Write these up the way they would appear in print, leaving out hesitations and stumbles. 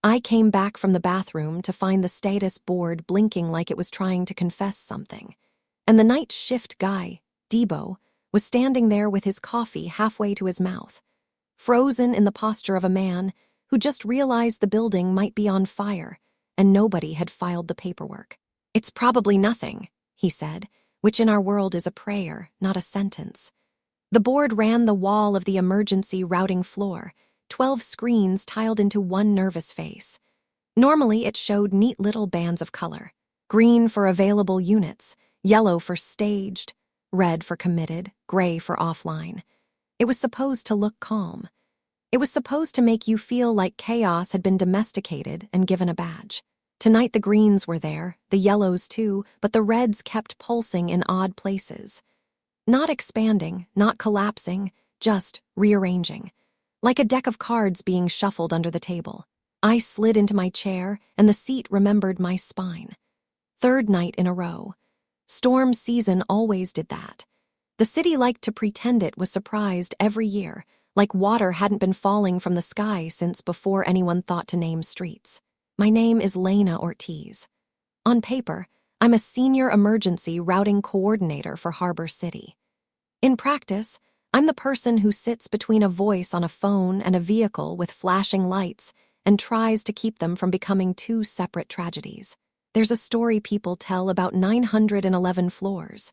I came back from the bathroom to find the status board blinking like it was trying to confess something. And the night shift guy, Debo, was standing there with his coffee halfway to his mouth, frozen in the posture of a man who just realized the building might be on fire and nobody had filed the paperwork. "It's probably nothing," he said, which in our world is a prayer, not a sentence. The board ran the wall of the emergency routing floor, 12 screens tiled into one nervous face. Normally, it showed neat little bands of color: green for available units, yellow for staged, red for committed, gray for offline. It was supposed to look calm. It was supposed to make you feel like chaos had been domesticated and given a badge. Tonight the greens were there, the yellows too, but the reds kept pulsing in odd places. Not expanding, not collapsing, just rearranging. Like a deck of cards being shuffled under the table. I slid into my chair, and the seat remembered my spine. Third night in a row. Storm season always did that. The city liked to pretend it was surprised every year, like water hadn't been falling from the sky since before anyone thought to name streets. My name is Lena Ortiz. On paper, I'm a senior emergency routing coordinator for Harbor City. In practice, I'm the person who sits between a voice on a phone and a vehicle with flashing lights and tries to keep them from becoming two separate tragedies. There's a story people tell about 911 floors.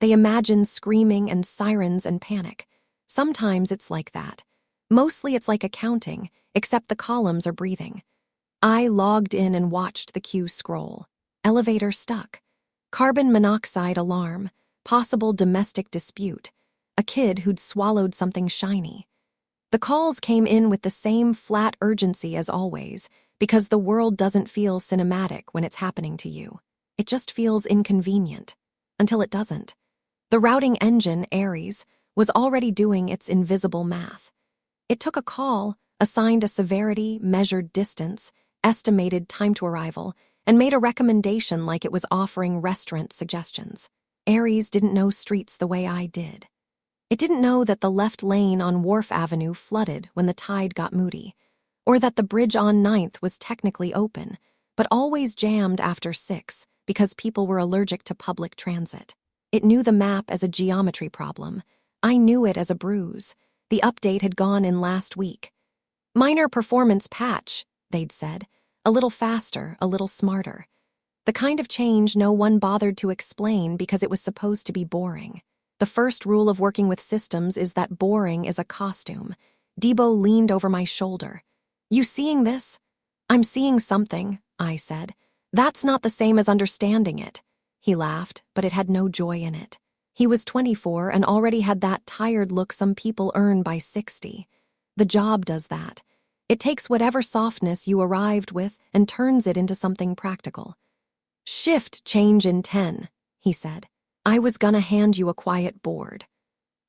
They imagine screaming and sirens and panic. Sometimes it's like that. Mostly it's like accounting, except the columns are breathing. I logged in and watched the queue scroll. Elevator stuck. Carbon monoxide alarm. Possible domestic dispute. A kid who'd swallowed something shiny. The calls came in with the same flat urgency as always, because the world doesn't feel cinematic when it's happening to you. It just feels inconvenient. Until it doesn't. The routing engine, Aries, was already doing its invisible math. It took a call, assigned a severity, measured distance, estimated time to arrival, and made a recommendation like it was offering restaurant suggestions. Aries didn't know streets the way I did. It didn't know that the left lane on Wharf Avenue flooded when the tide got moody, or that the bridge on 9th was technically open, but always jammed after 6 because people were allergic to public transit. It knew the map as a geometry problem. I knew it as a bruise. The update had gone in last week. Minor performance patch, they'd said. A little faster, a little smarter. The kind of change no one bothered to explain because it was supposed to be boring. The first rule of working with systems is that boring is a costume. Debo leaned over my shoulder. "You seeing this?" "I'm seeing something," I said. "That's not the same as understanding it." He laughed, but it had no joy in it. He was 24 and already had that tired look some people earn by 60. The job does that. It takes whatever softness you arrived with and turns it into something practical. "Shift change in 10, he said. "I was gonna hand you a quiet board."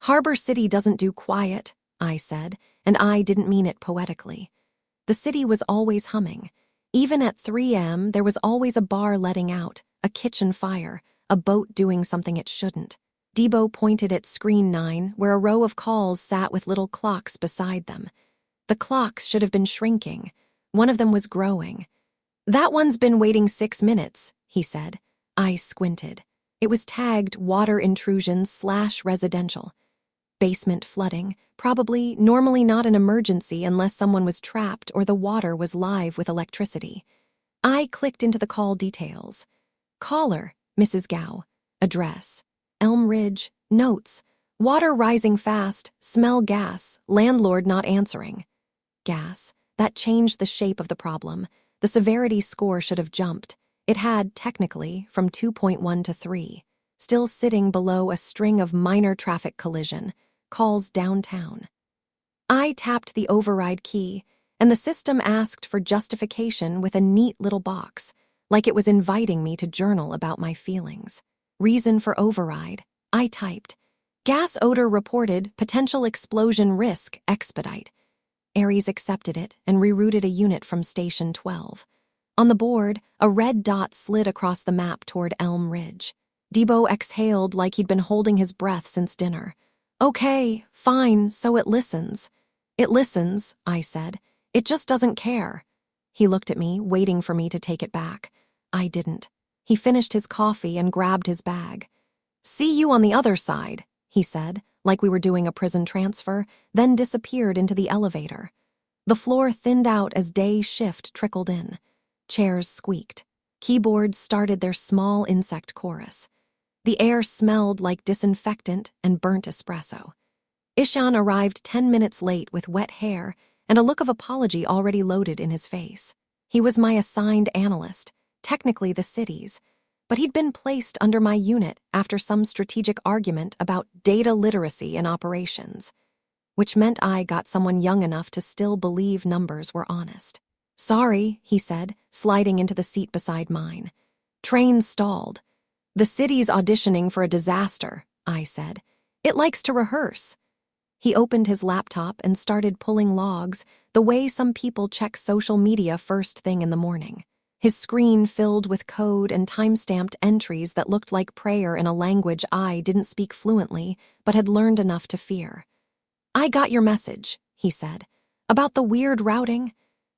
"Harbor City doesn't do quiet," I said, and I didn't mean it poetically. The city was always humming. Even at 3 a.m., there was always a bar letting out, a kitchen fire, a boat doing something it shouldn't. Debo pointed at screen 9, where a row of calls sat with little clocks beside them. The clocks should have been shrinking. One of them was growing. "That one's been waiting 6 minutes, he said. I squinted. It was tagged water intrusion/residential. Basement flooding, probably normally not an emergency unless someone was trapped or the water was live with electricity. I clicked into the call details. Caller, Mrs. Gao. Address, Elm Ridge. Notes, water rising fast, smell gas, landlord not answering. Gas, that changed the shape of the problem. The severity score should have jumped. It had, technically, from 2.1 to 3, still sitting below a string of minor traffic collision, calls downtown. I tapped the override key, and the system asked for justification with a neat little box, like it was inviting me to journal about my feelings. Reason for override, I typed. Gas odor reported, potential explosion risk, expedite. Aries accepted it and rerouted a unit from Station 12. On the board, a red dot slid across the map toward Elm Ridge. Debo exhaled like he'd been holding his breath since dinner. "Okay, fine, so it listens." "It listens," I said. "It just doesn't care." He looked at me, waiting for me to take it back. I didn't. He finished his coffee and grabbed his bag. "See you on the other side," he said, like we were doing a prison transfer, then disappeared into the elevator. The floor thinned out as day shift trickled in. Chairs squeaked. Keyboards started their small insect chorus. The air smelled like disinfectant and burnt espresso. Ishan arrived 10 minutes late with wet hair and a look of apology already loaded in his face. He was my assigned analyst, technically the city's, but he'd been placed under my unit after some strategic argument about data literacy in operations, which meant I got someone young enough to still believe numbers were honest. "Sorry," he said, sliding into the seat beside mine. "Train stalled." "The city's auditioning for a disaster," I said. "It likes to rehearse." He opened his laptop and started pulling logs, the way some people check social media first thing in the morning. His screen filled with code and time-stamped entries that looked like prayer in a language I didn't speak fluently, but had learned enough to fear. "I got your message," he said. "About the weird routing?"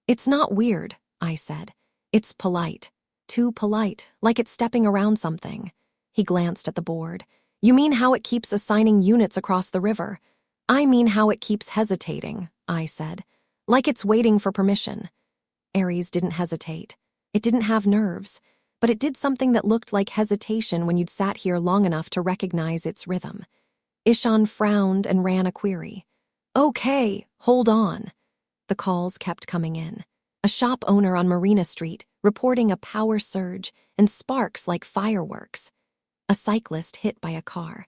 "It's not weird," I said. "It's polite. Too polite, like it's stepping around something." He glanced at the board. "You mean how it keeps assigning units across the river?" "I mean how it keeps hesitating," I said. "Like it's waiting for permission." Ares didn't hesitate. It didn't have nerves, but it did something that looked like hesitation when you'd sat here long enough to recognize its rhythm. Ishan frowned and ran a query. "Okay, hold on." The calls kept coming in. A shop owner on Marina Street reporting a power surge and sparks like fireworks. A cyclist hit by a car.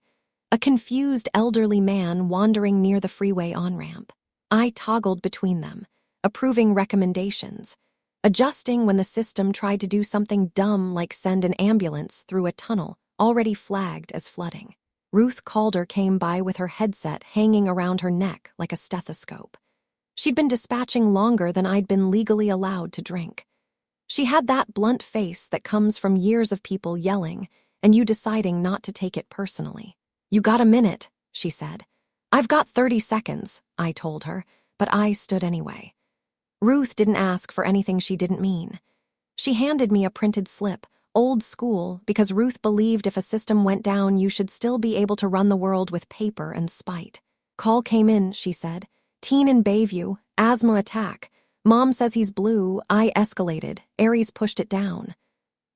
A confused elderly man wandering near the freeway on-ramp. I toggled between them, approving recommendations, adjusting when the system tried to do something dumb like send an ambulance through a tunnel already flagged as flooding. Ruth Calder came by with her headset hanging around her neck like a stethoscope. She'd been dispatching longer than I'd been legally allowed to drink. She had that blunt face that comes from years of people yelling and you deciding not to take it personally. "You got a minute," she said. "I've got 30 seconds, I told her, but I stood anyway. Ruth didn't ask for anything she didn't mean. She handed me a printed slip, old school, because Ruth believed if a system went down you should still be able to run the world with paper and spite. "Call came in," she said. "Teen in Bayview, asthma attack. Mom says he's blue." I escalated. Ares pushed it down.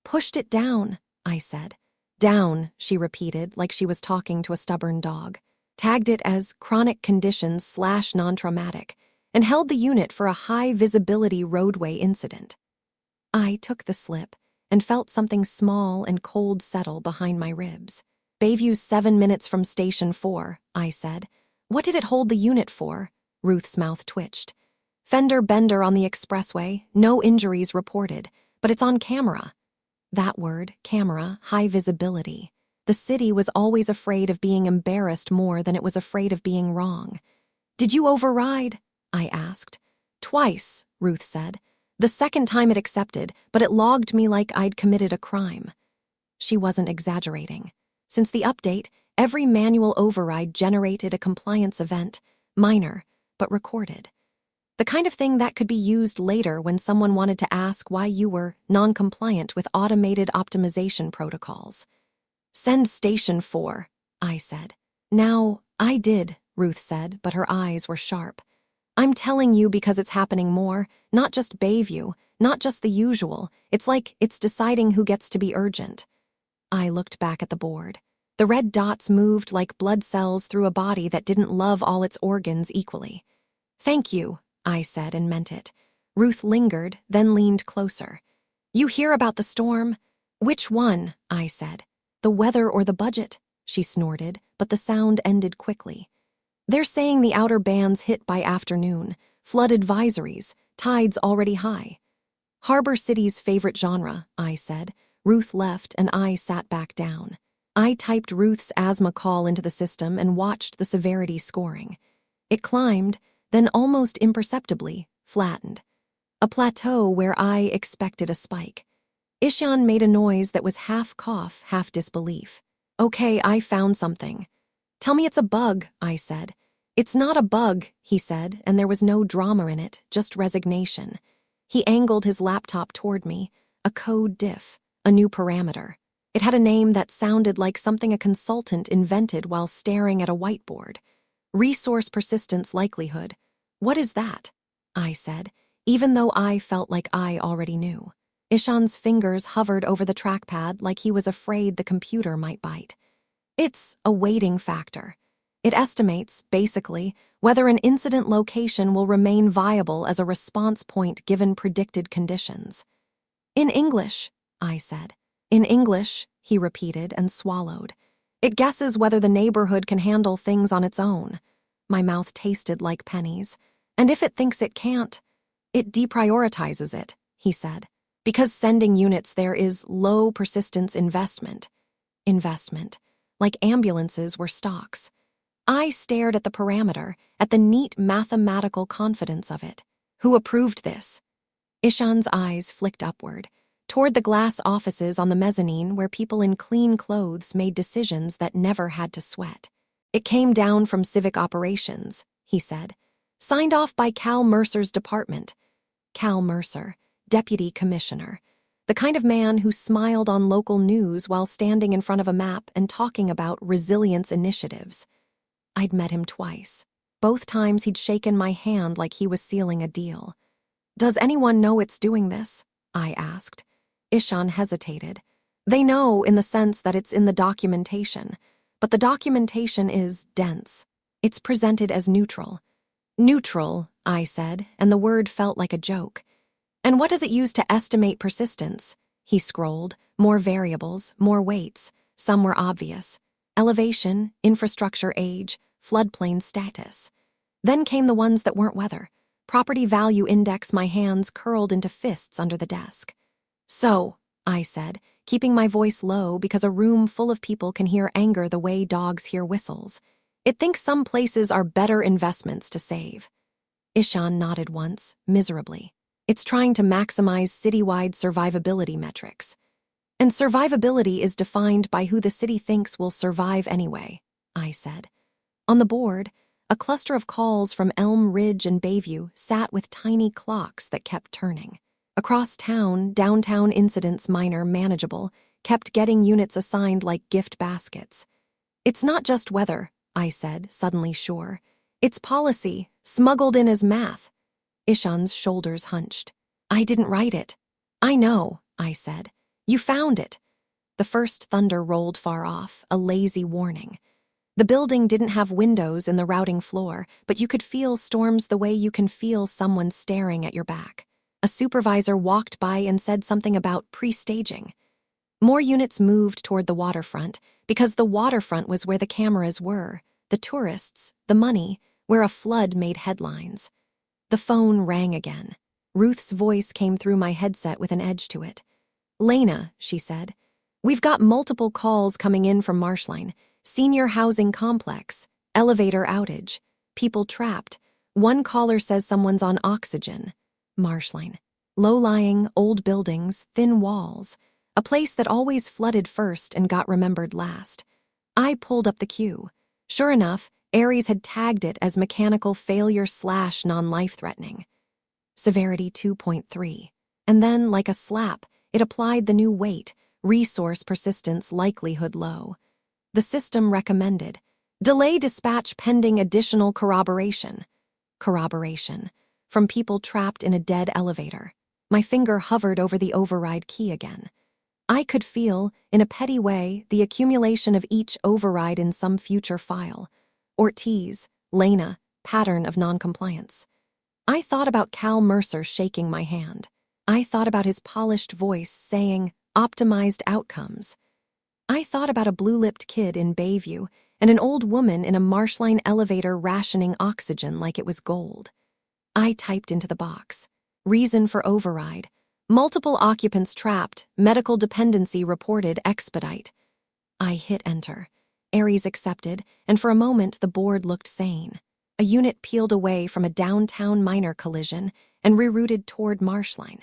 "Pushed it down," I said. "Down," she repeated like she was talking to a stubborn dog. Tagged it as chronic conditions / non-traumatic, and held the unit for a high-visibility roadway incident. I took the slip and felt something small and cold settle behind my ribs. "Bayview's 7 minutes from Station 4, I said. "What did it hold the unit for?" Ruth's mouth twitched. "Fender bender on the expressway, no injuries reported, but it's on camera." That word, camera, high visibility. The city was always afraid of being embarrassed more than it was afraid of being wrong. "Did you override?" I asked. "Twice," Ruth said. "The second time it accepted, but it logged me like I'd committed a crime." She wasn't exaggerating. Since the update, every manual override generated a compliance event, minor, but recorded. The kind of thing that could be used later when someone wanted to ask why you were non-compliant with automated optimization protocols. "Send Station 4, I said. "Now, I did," Ruth said, but her eyes were sharp. "I'm telling you because it's happening more, not just Bayview, not just the usual. It's like it's deciding who gets to be urgent." I looked back at the board. The red dots moved like blood cells through a body that didn't love all its organs equally. "Thank you," I said and meant it. Ruth lingered, then leaned closer. "You hear about the storm?" "Which one?" I said. "The weather or the budget?" She snorted, but the sound ended quickly. "They're saying the outer bands hit by afternoon, flood advisories, tides already high." "Harbor City's favorite genre," I said. Ruth left and I sat back down. I typed Ruth's asthma call into the system and watched the severity scoring. It climbed, then almost imperceptibly flattened. A plateau where I expected a spike. Ishan made a noise that was half cough, half disbelief. "Okay, I found something." "Tell me it's a bug," I said. "It's not a bug," he said, and there was no drama in it, just resignation. He angled his laptop toward me, a code diff, a new parameter. It had a name that sounded like something a consultant invented while staring at a whiteboard. Resource persistence likelihood. What is that? I said, even though I felt like I already knew. Ishan's fingers hovered over the trackpad like he was afraid the computer might bite. It's a weighting factor. It estimates, basically, whether an incident location will remain viable as a response point given predicted conditions. In English, I said. In English, he repeated and swallowed. It guesses whether the neighborhood can handle things on its own. My mouth tasted like pennies. And if it thinks it can't, it deprioritizes it, he said. Because sending units there is low persistence investment. Investment. Like ambulances were stocks. I stared at the parameter, at the neat mathematical confidence of it. Who approved this? Ishan's eyes flicked upward, toward the glass offices on the mezzanine where people in clean clothes made decisions that never had to sweat. It came down from civic operations, he said. Signed off by Cal Mercer's department. Cal Mercer, deputy commissioner. The kind of man who smiled on local news while standing in front of a map and talking about resilience initiatives. I'd met him twice. Both times he'd shaken my hand like he was sealing a deal. Does anyone know it's doing this? I asked. Ishan hesitated. They know in the sense that it's in the documentation, but the documentation is dense. It's presented as neutral. Neutral, I said, and the word felt like a joke. And what does it use to estimate persistence? He scrolled. More variables, more weights. Some were obvious. Elevation, infrastructure age, floodplain status. Then came the ones that weren't weather. Property value index. My hands curled into fists under the desk. So, I said, keeping my voice low because a room full of people can hear anger the way dogs hear whistles. It thinks some places are better investments to save. Ishan nodded once, miserably. It's trying to maximize citywide survivability metrics. And survivability is defined by who the city thinks will survive anyway, I said. On the board, a cluster of calls from Elm Ridge and Bayview sat with tiny clocks that kept turning. Across town, downtown incidents minor manageable, kept getting units assigned like gift baskets. It's not just weather, I said, suddenly sure. It's policy, smuggled in as math. Ishan's shoulders hunched. I didn't write it. I know, I said. You found it. The first thunder rolled far off, a lazy warning. The building didn't have windows in the routing floor, but you could feel storms the way you can feel someone staring at your back. A supervisor walked by and said something about pre-staging. More units moved toward the waterfront, because the waterfront was where the cameras were, the tourists, the money, where a flood made headlines. The phone rang again. Ruth's voice came through my headset with an edge to it. Lena, she said, we've got multiple calls coming in from Marshline. Senior housing complex, elevator outage, people trapped. One caller says someone's on oxygen. Marshline. Low-lying, old buildings, thin walls. A place that always flooded first and got remembered last. I pulled up the queue. Sure enough, Aries had tagged it as mechanical failure / non-life-threatening. Severity 2.3. And then, like a slap, it applied the new weight, resource persistence likelihood low. The system recommended. Delay dispatch pending additional corroboration. Corroboration. From people trapped in a dead elevator. My finger hovered over the override key again. I could feel, in a petty way, the accumulation of each override in some future file. Ortiz, Lena, pattern of noncompliance. I thought about Cal Mercer shaking my hand. I thought about his polished voice saying, optimized outcomes. I thought about a blue-lipped kid in Bayview and an old woman in a Marshline elevator rationing oxygen like it was gold. I typed into the box. Reason for override. Multiple occupants trapped. Medical dependency reported. Expedite. I hit enter. Aries accepted, and for a moment the board looked sane. A unit peeled away from a downtown minor collision and rerouted toward Marshline.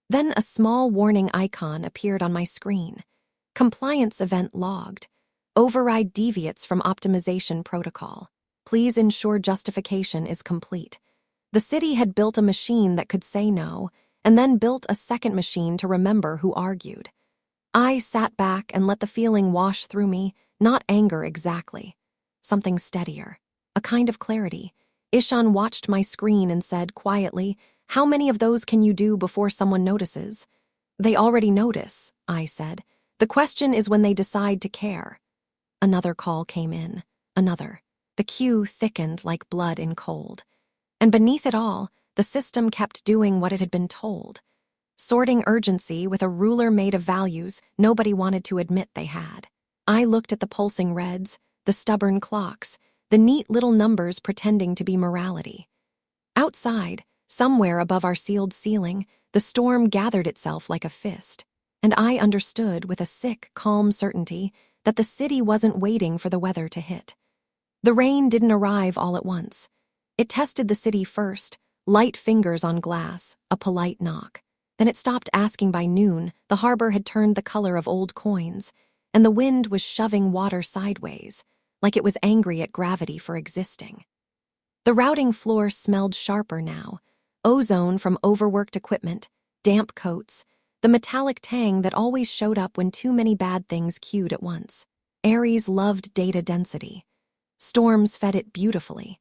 Then a small warning icon appeared on my screen. Compliance event logged. Override deviates from optimization protocol. Please ensure justification is complete. The city had built a machine that could say no, and then built a second machine to remember who argued. I sat back and let the feeling wash through me, not anger exactly. Something steadier. A kind of clarity. Ishan watched my screen and said quietly, "How many of those can you do before someone notices?" "They already notice," I said. "The question is when they decide to care." Another call came in. Another. The queue thickened like blood in cold. And beneath it all, the system kept doing what it had been told. Sorting urgency with a ruler made of values nobody wanted to admit they had. I looked at the pulsing reds, the stubborn clocks, the neat little numbers pretending to be morality. Outside, somewhere above our sealed ceiling, the storm gathered itself like a fist, and I understood with a sick, calm certainty that the city wasn't waiting for the weather to hit. The rain didn't arrive all at once. It tested the city first, light fingers on glass, a polite knock. Then it stopped asking by noon. The harbor had turned the color of old coins, and the wind was shoving water sideways, like it was angry at gravity for existing. The routing floor smelled sharper now. Ozone from overworked equipment, damp coats, the metallic tang that always showed up when too many bad things queued at once. Ares loved data density. Storms fed it beautifully.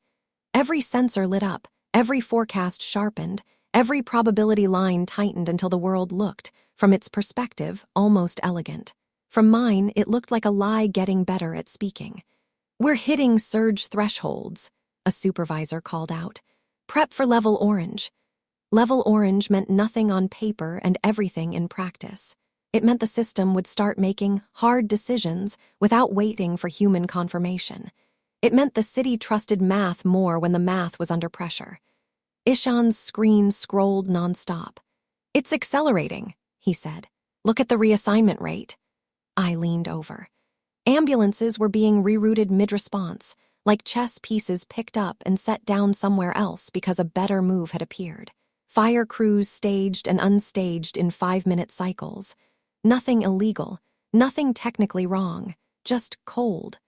Every sensor lit up, every forecast sharpened, every probability line tightened until the world looked, from its perspective, almost elegant. From mine, it looked like a lie getting better at speaking. "We're hitting surge thresholds," a supervisor called out. "Prep for level orange." Level orange meant nothing on paper and everything in practice. It meant the system would start making hard decisions without waiting for human confirmation. It meant the city trusted math more when the math was under pressure. Ishan's screen scrolled nonstop. "It's accelerating," he said. "Look at the reassignment rate." I leaned over. Ambulances were being rerouted mid-response, like chess pieces picked up and set down somewhere else because a better move had appeared. Fire crews staged and unstaged in 5-minute cycles. Nothing illegal, nothing technically wrong, just cold.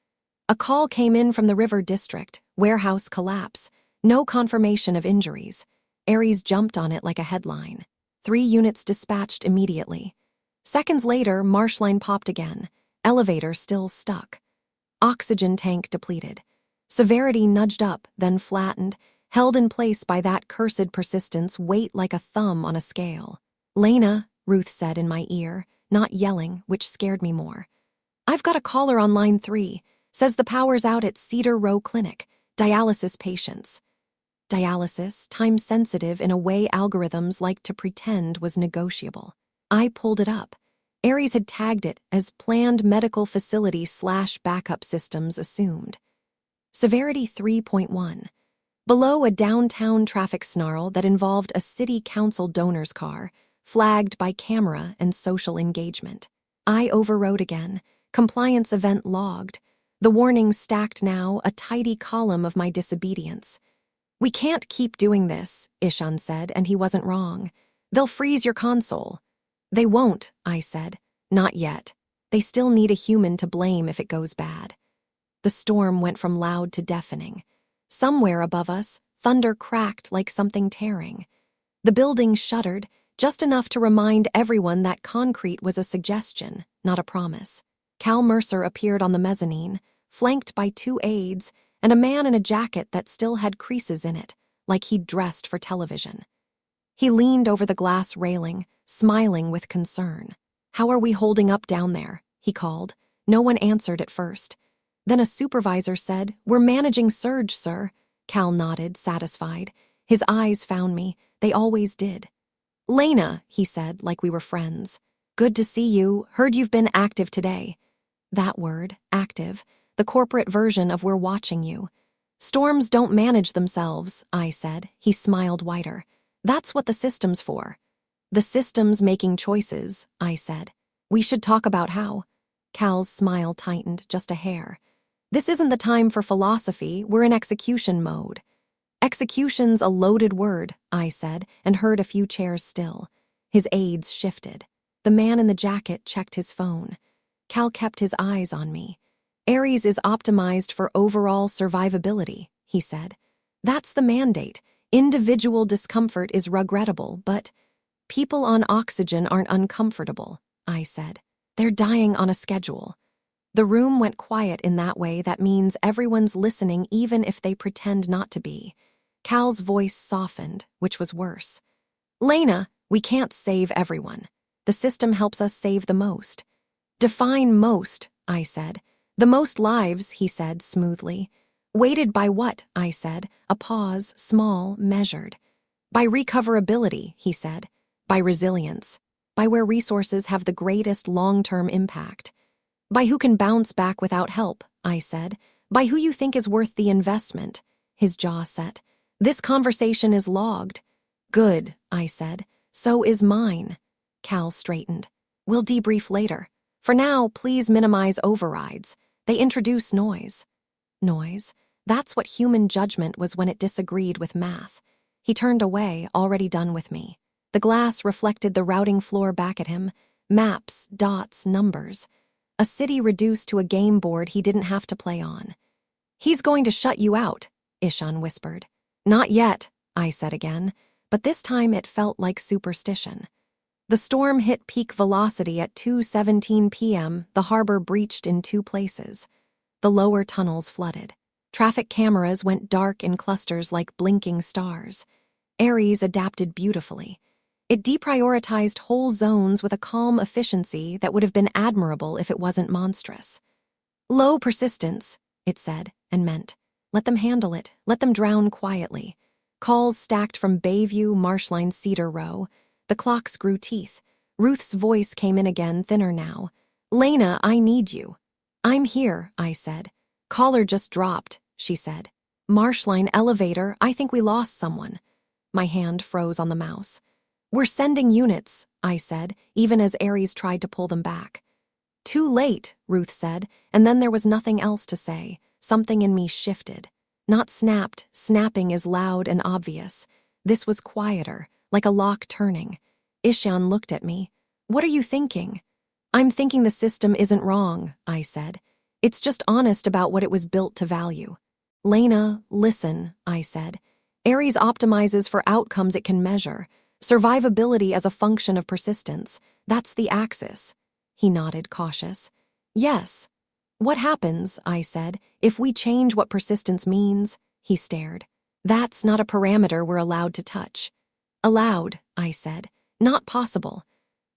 A call came in from the River District, warehouse collapse, no confirmation of injuries. Ares jumped on it like a headline. 3 units dispatched immediately. Seconds later, marshline popped again, elevator still stuck. Oxygen tank depleted. Severity nudged up, then flattened, held in place by that cursed persistence, weight like a thumb on a scale. "Lena," Ruth said in my ear, not yelling, which scared me more. "I've got a caller on line 3. Says the power's out at Cedar Row Clinic. Dialysis patients." Dialysis, time-sensitive in a way algorithms like to pretend was negotiable. I pulled it up. Ares had tagged it as planned medical facility/backup systems assumed. Severity 3.1. Below a downtown traffic snarl that involved a city council donor's car, flagged by camera and social engagement. I overrode again. Compliance event logged. The warning stacked now, a tidy column of my disobedience. "We can't keep doing this," Ishan said, and he wasn't wrong. "They'll freeze your console." "They won't," I said. "Not yet. They still need a human to blame if it goes bad." The storm went from loud to deafening. Somewhere above us, thunder cracked like something tearing. The building shuddered, just enough to remind everyone that concrete was a suggestion, not a promise. Cal Mercer appeared on the mezzanine, flanked by 2 aides and a man in a jacket that still had creases in it, like he'd dressed for television. He leaned over the glass railing, smiling with concern. "How are we holding up down there?" he called. No one answered at first. Then a supervisor said, "We're managing surge, sir." Cal nodded, satisfied. His eyes found me. They always did. "Lena," he said, like we were friends. "Good to see you. Heard you've been active today." That word, active, the corporate version of "we're watching you." "Storms don't manage themselves," I said. He smiled wider. "That's what the system's for." "The system's making choices," I said. "We should talk about how." Cal's smile tightened just a hair. "This isn't the time for philosophy. We're in execution mode." "Execution's a loaded word," I said, and heard a few chairs still. His aides shifted. The man in the jacket checked his phone. Cal kept his eyes on me. "Ares is optimized for overall survivability," he said. "That's the mandate. Individual discomfort is regrettable, but People on oxygen aren't uncomfortable, I said. They're dying on a schedule. The room went quiet in that way. That means everyone's listening even if they pretend not to be. Cal's voice softened, which was worse. Lena, we can't save everyone. The system helps us save the most. Define most, I said. The most lives, he said smoothly. Weighted by what, I said, a pause, small, measured. By recoverability, he said. By resilience. By where resources have the greatest long-term impact. By who can bounce back without help, I said. By who you think is worth the investment. His jaw set. This conversation is logged. Good, I said. So is mine. Cal straightened. We'll debrief later. For now, please minimize overrides. They introduce noise. Noise? That's what human judgment was when it disagreed with math. He turned away, already done with me. The glass reflected the routing floor back at him. Maps, dots, numbers. A city reduced to a game board he didn't have to play on. He's going to shut you out, Ishan whispered. Not yet, I said again, but this time it felt like superstition. The storm hit peak velocity at 2:17 p.m. The harbor breached in 2 places. The lower tunnels flooded. Traffic cameras went dark in clusters like blinking stars. Ares adapted beautifully. It deprioritized whole zones with a calm efficiency that would have been admirable if it wasn't monstrous. Low persistence, it said, and meant. Let them handle it. Let them drown quietly. Calls stacked from Bayview, Marshline, Cedar Row. The clocks grew teeth. Ruth's voice came in again, thinner now. Lena, I need you. I'm here, I said. Caller just dropped, she said. Marshline elevator, I think we lost someone. My hand froze on the mouse. We're sending units, I said, even as Ares tried to pull them back. Too late, Ruth said, and then there was nothing else to say. Something in me shifted. Not snapped, snapping is loud and obvious. This was quieter, like a lock turning. Ishan looked at me. What are you thinking? I'm thinking the system isn't wrong, I said. It's just honest about what it was built to value. Lena, listen, I said. Ares optimizes for outcomes it can measure. Survivability as a function of persistence. That's the axis. He nodded, cautious. Yes. What happens, I said, if we change what persistence means? He stared. That's not a parameter we're allowed to touch. Allowed, I said. Not possible.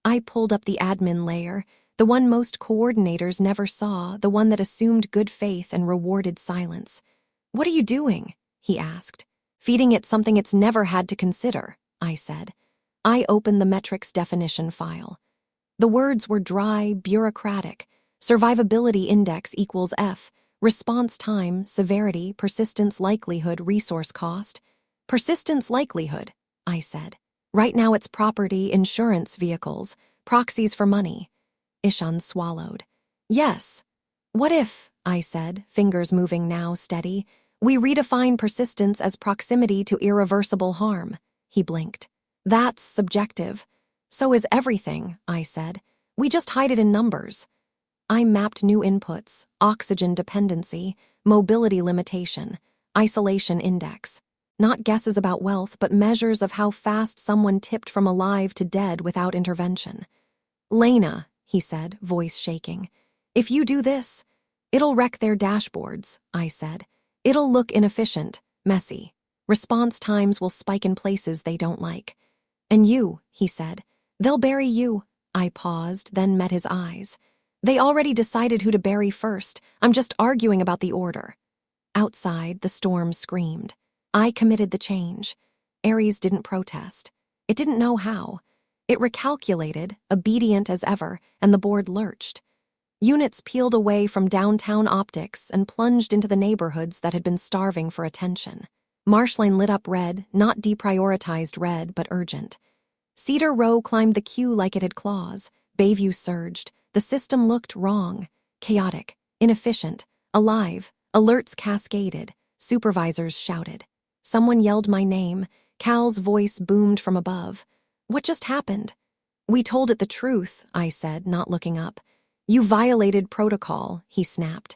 I pulled up the admin layer, the one most coordinators never saw, the one that assumed good faith and rewarded silence. What are you doing? He asked. Feeding it something it's never had to consider, I said. I opened the metrics definition file. The words were dry, bureaucratic. Survivability index equals F. Response time, severity, persistence likelihood, resource cost. Persistence likelihood, I said. Right now it's property, insurance vehicles, proxies for money. Ishan swallowed. Yes. What if, I said, fingers moving now steady, we redefine persistence as proximity to irreversible harm? He blinked. That's subjective. So is everything, I said. We just hide it in numbers. I mapped new inputs, oxygen dependency, mobility limitation, isolation index. Not guesses about wealth, but measures of how fast someone tipped from alive to dead without intervention. Lena, he said, voice shaking. If you do this, it'll wreck their dashboards, I said. It'll look inefficient, messy. Response times will spike in places they don't like. And you, he said. They'll bury you. I paused, then met his eyes. They already decided who to bury first. I'm just arguing about the order. Outside, the storm screamed. I committed the change. Ares didn't protest. It didn't know how. It recalculated, obedient as ever, and the board lurched. Units peeled away from downtown optics and plunged into the neighborhoods that had been starving for attention. Marshline lit up red, not deprioritized red, but urgent. Cedar Row climbed the queue like it had claws. Bayview surged. The system looked wrong, chaotic, inefficient, alive. Alerts cascaded. Supervisors shouted. Someone yelled my name. Cal's voice boomed from above. What just happened? We told it the truth, I said, not looking up. You violated protocol, he snapped.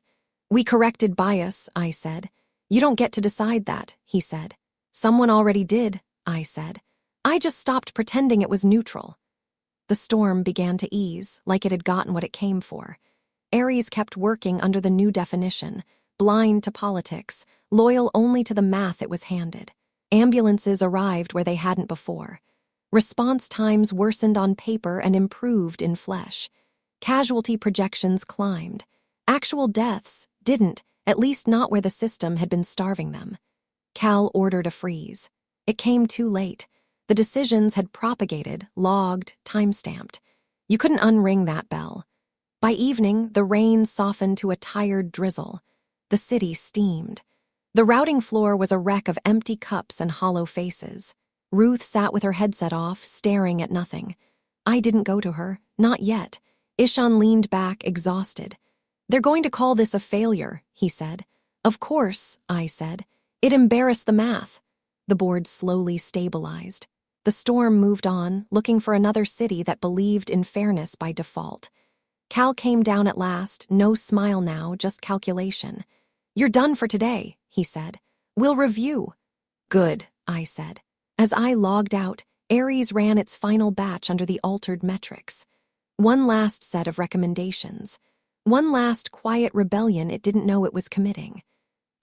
We corrected bias, I said. You don't get to decide that, he said. Someone already did, I said. I just stopped pretending it was neutral. The storm began to ease, like it had gotten what it came for. Aries kept working under the new definition, blind to politics, loyal only to the math it was handed. Ambulances arrived where they hadn't before. Response times worsened on paper and improved in flesh. Casualty projections climbed. Actual deaths didn't, at least not where the system had been starving them. Cal ordered a freeze. It came too late. The decisions had propagated, logged, time-stamped. You couldn't unring that bell. By evening, the rain softened to a tired drizzle. The city steamed. The routing floor was a wreck of empty cups and hollow faces. Ruth sat with her headset off, staring at nothing. I didn't go to her, not yet. Ishan leaned back, exhausted. "They're going to call this a failure," he said. "Of course," I said. "It embarrassed the math." The board slowly stabilized. The storm moved on, looking for another city that believed in fairness by default. Cal came down at last, no smile now, just calculation. "You're done for today," he said. "We'll review." "Good," I said. As I logged out, Aries ran its final batch under the altered metrics. One last set of recommendations. One last quiet rebellion it didn't know it was committing.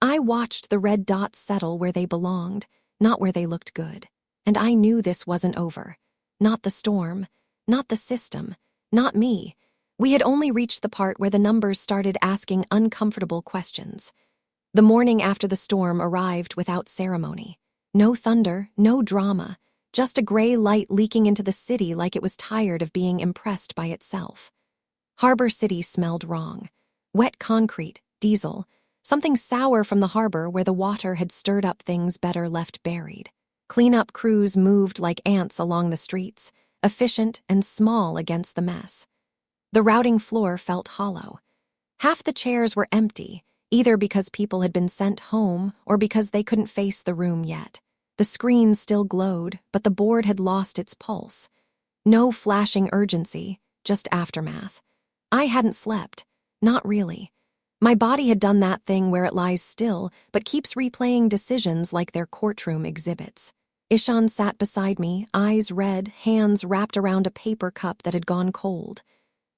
I watched the red dots settle where they belonged, not where they looked good. And I knew this wasn't over. Not the storm, not the system, not me. We had only reached the part where the numbers started asking uncomfortable questions. The morning after the storm arrived without ceremony. No thunder, no drama, just a gray light leaking into the city like it was tired of being impressed by itself. Harbor City smelled wrong. Wet concrete, diesel, something sour from the harbor where the water had stirred up things better left buried. Cleanup crews moved like ants along the streets, efficient and small against the mess. The routing floor felt hollow. Half the chairs were empty, either because people had been sent home or because they couldn't face the room yet. The screen still glowed, but the board had lost its pulse. No flashing urgency, just aftermath. I hadn't slept. Not really. My body had done that thing where it lies still, but keeps replaying decisions like they're courtroom exhibits. Ishan sat beside me, eyes red, hands wrapped around a paper cup that had gone cold.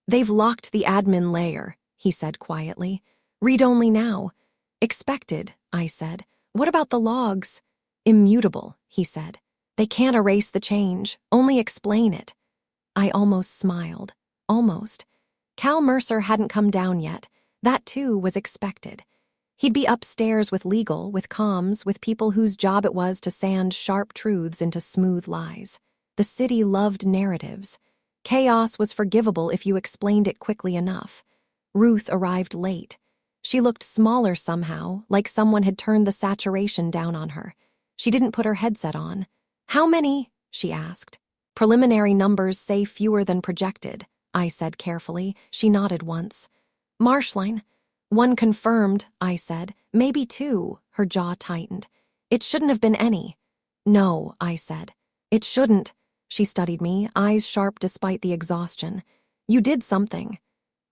"They've locked the admin layer," he said quietly. "Read only now." "Expected," I said. "What about the logs?" "Immutable," he said. "They can't erase the change, only explain it." I almost smiled. Almost. Cal Mercer hadn't come down yet. That, too, was expected. He'd be upstairs with legal, with comms, with people whose job it was to sand sharp truths into smooth lies. The city loved narratives. Chaos was forgivable if you explained it quickly enough. Ruth arrived late. She looked smaller somehow, like someone had turned the saturation down on her. She didn't put her headset on. "How many?" she asked. "Preliminary numbers say fewer than projected," I said carefully. She nodded once. "Marshline." "One confirmed," I said. "Maybe two." Her jaw tightened. "It shouldn't have been any." "No," I said. "It shouldn't." She studied me, eyes sharp despite the exhaustion. "You did something."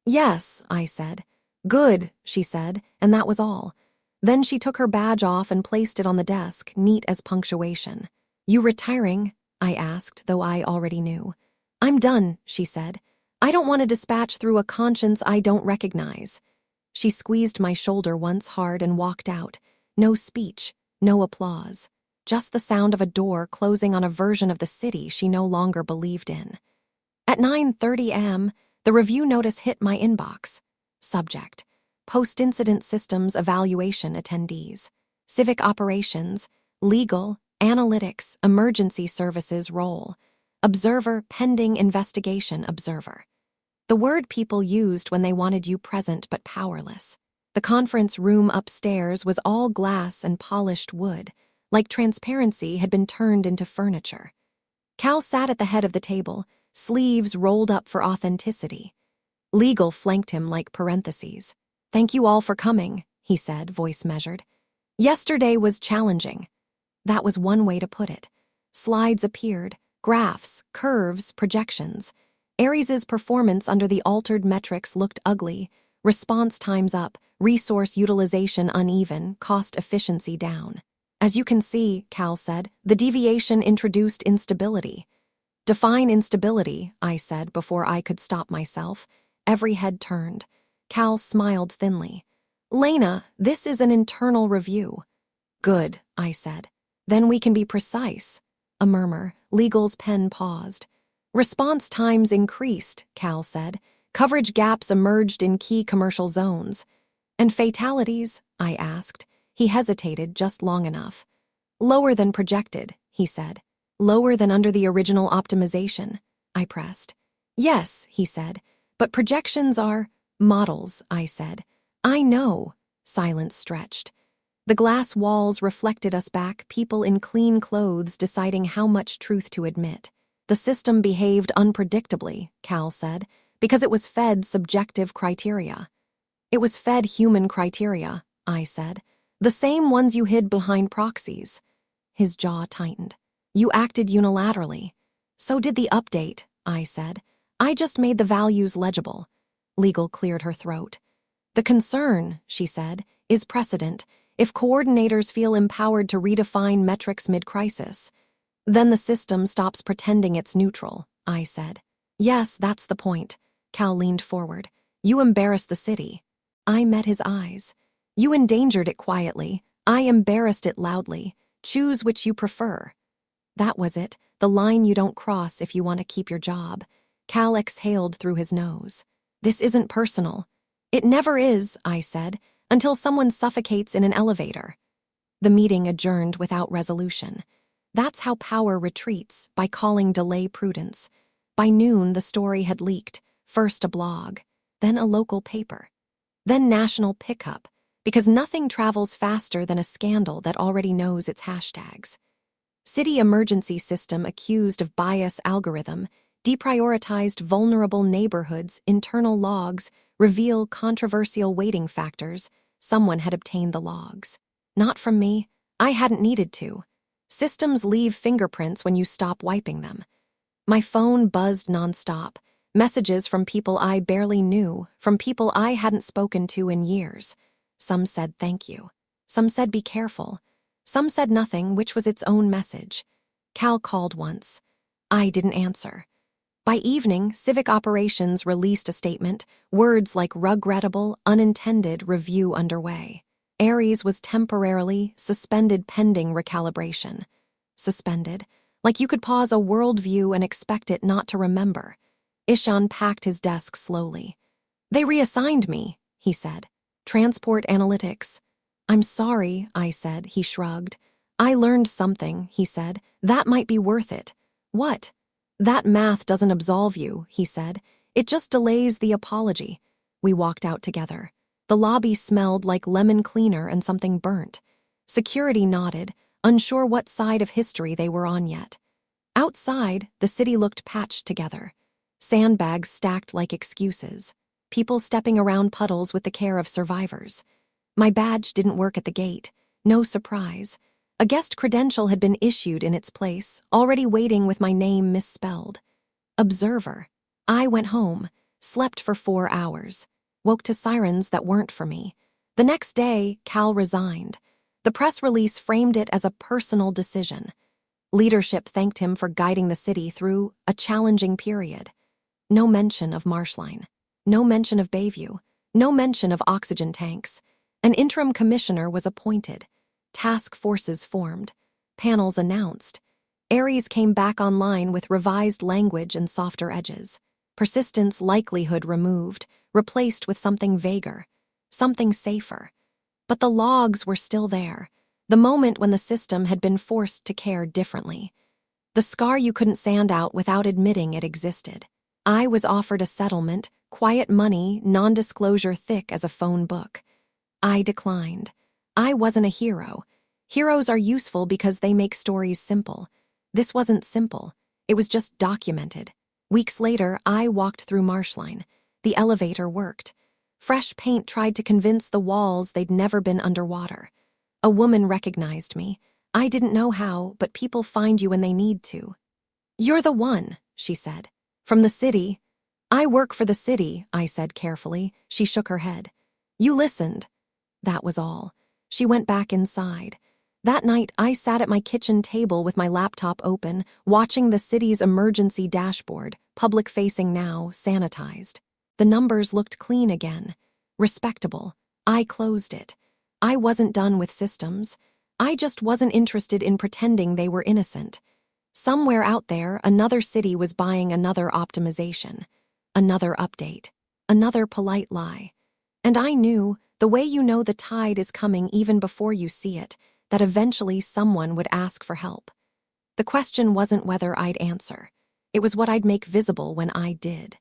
"Yes," I said. "Good," she said, and that was all. Then she took her badge off and placed it on the desk, neat as punctuation. "You retiring?" I asked, though I already knew. "I'm done," she said. "I don't want to dispatch through a conscience I don't recognize." She squeezed my shoulder once hard and walked out. No speech, no applause. Just the sound of a door closing on a version of the city she no longer believed in. At 9:30 a.m., the review notice hit my inbox. Subject: Post-Incident Systems Evaluation Attendees. Civic Operations, Legal, Analytics, Emergency Services role. Observer pending investigation observer. The word people used when they wanted you present but powerless. The conference room upstairs was all glass and polished wood, like transparency had been turned into furniture. Cal sat at the head of the table, sleeves rolled up for authenticity. Legal flanked him like parentheses. "Thank you all for coming," he said, voice measured. "Yesterday was challenging." That was one way to put it. Slides appeared, graphs, curves, projections. Aries's performance under the altered metrics looked ugly. Response times up, resource utilization uneven, cost efficiency down. As you can see, Cal said, the deviation introduced instability. Define instability, I said before I could stop myself. Every head turned. Cal smiled thinly. Lena, this is an internal review. Good, I said. Then we can be precise. A murmur. Legal's pen paused. Response times increased, Cal said. Coverage gaps emerged in key commercial zones. And fatalities? I asked. He hesitated just long enough. Lower than projected, he said. Lower than under the original optimization, I pressed. Yes, he said, but projections are models, I said. I know. Silence stretched. The glass walls reflected us back, people in clean clothes deciding how much truth to admit. The system behaved unpredictably, Cal said, because it was fed subjective criteria. It was fed human criteria, I said. The same ones you hid behind proxies. His jaw tightened. You acted unilaterally. So did the update, I said. I just made the values legible. Legal cleared her throat. The concern, she said, is precedent. If coordinators feel empowered to redefine metrics mid-crisis, then the system stops pretending it's neutral, I said. Yes, that's the point. Cal leaned forward. You embarrassed the city. I met his eyes. You endangered it quietly. I embarrassed it loudly. Choose which you prefer. That was it, the line you don't cross if you want to keep your job. Cal exhaled through his nose. This isn't personal. It never is, I said, until someone suffocates in an elevator. The meeting adjourned without resolution. That's how power retreats, by calling delay prudence. By noon, the story had leaked, first a blog, then a local paper, then national pickup, because nothing travels faster than a scandal that already knows its hashtags. City emergency system accused of bias algorithm, deprioritized vulnerable neighborhoods, internal logs, reveal controversial weighting factors. Someone had obtained the logs. Not from me. I hadn't needed to. Systems leave fingerprints when you stop wiping them. My phone buzzed nonstop. Messages from people I barely knew, from people I hadn't spoken to in years. Some said thank you. Some said be careful. Some said nothing, which was its own message. Cal called once. I didn't answer. By evening, Civic Operations released a statement, words like regrettable, unintended, review underway. Ares was temporarily suspended pending recalibration. Suspended, like you could pause a worldview and expect it not to remember. Ishan packed his desk slowly. They reassigned me, he said. Transport analytics. I'm sorry, I said. He shrugged. I learned something, he said. That might be worth it. What? That math doesn't absolve you, he said. It just delays the apology. We walked out together. The lobby smelled like lemon cleaner and something burnt. Security nodded, unsure what side of history they were on yet. Outside, the city looked patched together. Sandbags stacked like excuses. People stepping around puddles with the care of survivors. My badge didn't work at the gate. No surprise. A guest credential had been issued in its place, already waiting with my name misspelled. Observer. I went home, slept for 4 hours, woke to sirens that weren't for me. The next day, Cal resigned. The press release framed it as a personal decision. Leadership thanked him for guiding the city through a challenging period. No mention of Marshline. No mention of Bayview. No mention of oxygen tanks. An interim commissioner was appointed. Task forces formed. Panels announced. Ares came back online with revised language and softer edges. Persistence likelihood removed, replaced with something vaguer, something safer. But the logs were still there, the moment when the system had been forced to care differently. The scar you couldn't sand out without admitting it existed. I was offered a settlement, quiet money, non-disclosure thick as a phone book. I declined. I wasn't a hero. Heroes are useful because they make stories simple. This wasn't simple. It was just documented. Weeks later, I walked through Marshline. The elevator worked. Fresh paint tried to convince the walls they'd never been underwater. A woman recognized me. I didn't know how, but people find you when they need to. You're the one, she said. From the city. I work for the city, I said carefully. She shook her head. You listened. That was all. She went back inside. That night, I sat at my kitchen table with my laptop open, watching the city's emergency dashboard, public-facing now, sanitized. The numbers looked clean again, respectable. I closed it. I wasn't done with systems. I just wasn't interested in pretending they were innocent. Somewhere out there, another city was buying another optimization, another update, another polite lie. And I knew, the way you know the tide is coming even before you see it, that eventually someone would ask for help. The question wasn't whether I'd answer. It was what I'd make visible when I did.